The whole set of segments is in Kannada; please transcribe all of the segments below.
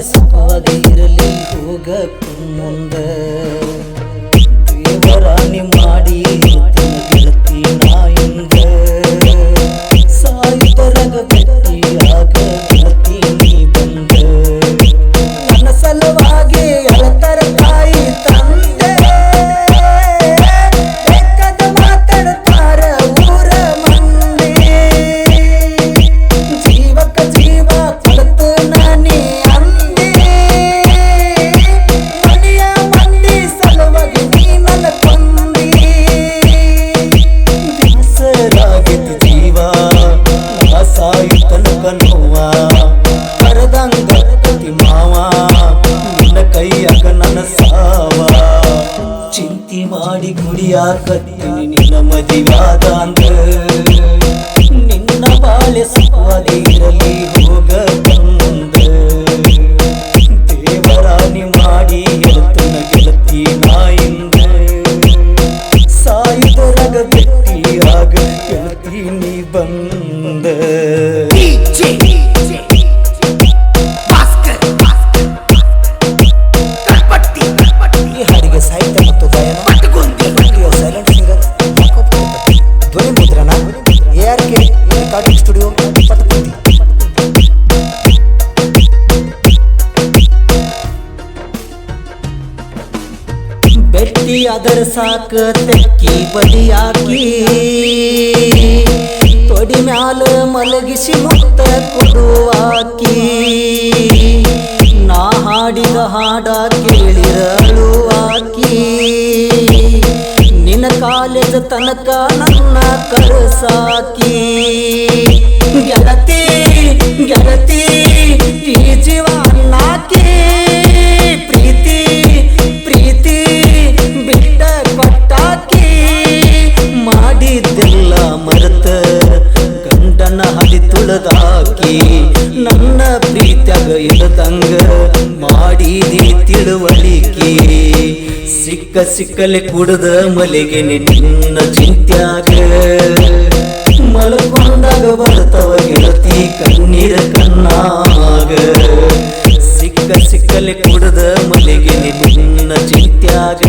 ಸುಖವಾಗಿರಲಿ ಹೋಗಕ್ಕೂ ಮುಂದ ದೇವರಾಣಿ ಮಾಡಿ ಗೆಳತಿ ನಾಯಿಂದ ಸಾಯುತ್ತರಗ ಭೇಟಿಯಾಗ ಗೆಳತಿ ನೀ ಬಂದ ನನ್ನ ಸಲುವಾಗಿ ಅಳತರ ತಾಯಿ ತಂದೆ ಬೇಕಾದ ಮಾತಾಡ್ತಾರ ಊರ ಮಂದಿ ಜೀವಕ್ಕ ಜೀವ ಕೊಡತು ನಾನೇ ಚಿಂತಿ ಮಾಡಿ ಕುಡಿಯಾಕತ್ತೀನಿ ನಿನ್ನ ಮದಿವಾದ ಅಂದ ನಿನ್ನ ಬಾಳೆ ಸುಖವಾಗಿರಲಿ ಹೋಗ ಬಂದ ದೇವರಾಣಿ ಮಾಡಿ ಗೆಳತನ ಗೆಳತಿ ನಾಯಿಂದ ಸಾಯುದರಗ ಭೇಟಿಯಾಗ ಗೆಳತಿ ನೀ ಬಂದ ಸಾಹಿತ್ಯ ಮತ್ತು ಗಾಯನ ಸೈಲೆಂಟ್ ಸಿಂಗರ್ ಧ್ವನಿ ಮುದ್ರಣ ARK ರೆಕಾರ್ಡಿಂಗ್ ಸ್ಟುಡಿಯೋ ಪಟ್ಟಪುಂದಿ. ಬೆಟ್ಟಿ ಅದರ ಸಾಕ ತೆಕ್ಕಿ ಬಡಿಯಾಕಿ ತೊಡಿ ಮ್ಯಾಲ ಮಲಗಿಸಿ ಮುತ್ತ ಕೊಡುವಾಕಿ ನಾ ಹಾಡಿದ ಹಾಡ ಕೇಳಿರಳು ಆಕಿ ನಿನ್ನ ಕಾಲೇಜ್ ತನಕ ನನ್ನ ಕರಸಾಕಿ ಗೆಳತಿ ಗೆಳತಿ ಈ ಜೀವ ನಾಕಿ ಪ್ರೀತಿ ಪ್ರೀತಿ ಬಿಟ್ಟ ಕೊಟ್ಟಾಕಿ ಮಾಡಿದ್ದೆಲ್ಲ ಮರೆತ ಗಂಡನ ಹಡಿ ತುಳದಾಕಿ ನನ್ನ ಪ್ರೀತ್ಯಾಗ ಇರದಂಗ ಮಾಡಿದಿ ತಿಳುವಳಿಕೆ ಸಿಕ್ಕ ಸಿಕ್ಕಲೆ ಕುಡದ ಮಲೆಗೆ ನಿನ್ನ ಚಿಂತ್ಯಾಗ ಮಲ್ಕೊಂಡಾಗ ಬರ್ತವ ಗೆಳತಿ ಕಣ್ಣೀರ ಕಣ್ಣಾಗ ಸಿಕ್ಕ ಸಿಕ್ಕಲೆ ಕುಡದ ಮಲೆಗೆ ನಿನ್ನ ಚಿಂತ್ಯಾಗ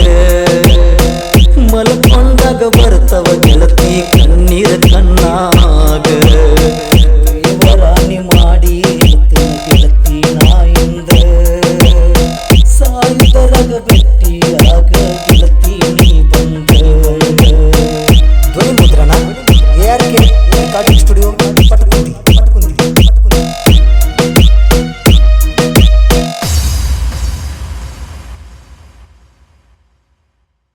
ಮಲ್ಕೊಂಡಾಗ ಬರ್ತವ ಗೆಳತಿ